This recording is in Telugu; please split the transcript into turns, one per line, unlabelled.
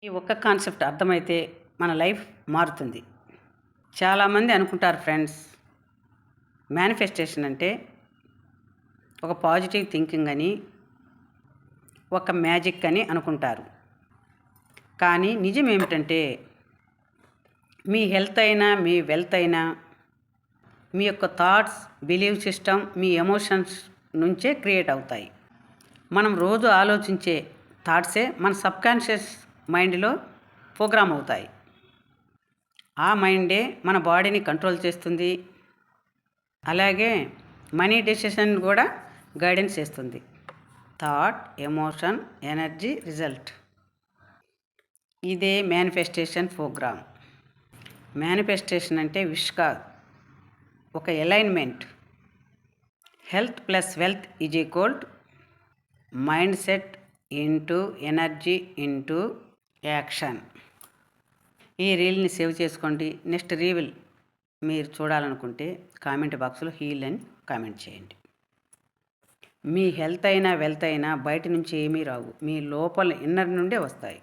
ఈ ఒక్క కాన్సెప్ట్ అర్థమైతే మన లైఫ్ మారుతుంది. చాలామంది అనుకుంటారు ఫ్రెండ్స్, మేనిఫెస్టేషన్ అంటే ఒక పాజిటివ్ థింకింగ్ అని, ఒక మ్యాజిక్ అని అనుకుంటారు. కానీ నిజం ఏమిటంటే, మీ హెల్త్ అయినా, మీ వెల్త్ అయినా, మీ యొక్క థాట్స్, బిలీవ్ సిస్టమ్, మీ ఎమోషన్స్ నుంచే క్రియేట్ అవుతాయి. మనం రోజు ఆలోచించే థాట్సే మన సబ్కాన్షియస్ మైండ్లో ప్రోగ్రామ్ అవుతాయి. ఆ మైండే మన బాడీని కంట్రోల్ చేస్తుంది. అలాగే మనీ డెసిషన్ కూడా గైడెన్స్ చేస్తుంది. Thought, emotion, energy, result. ఇదే మేనిఫెస్టేషన్ ప్రోగ్రామ్. మేనిఫెస్టేషన్ అంటే విష్ కాదు, ఒక alignment. Health plus wealth is equal mind set into energy into action. ఈ రీల్ని సేవ్ చేసుకోండి. నెక్స్ట్ రీల్ మీరు చూడాలనుకుంటే కామెంట్ బాక్స్లో హీల్ అని కామెంట్ చేయండి. మీ హెల్త్ అయినా వెల్త్ అయినా బయట నుంచి ఏమీ రావు, మీ లోపల ఇన్నర్ నుండే వస్తాయి.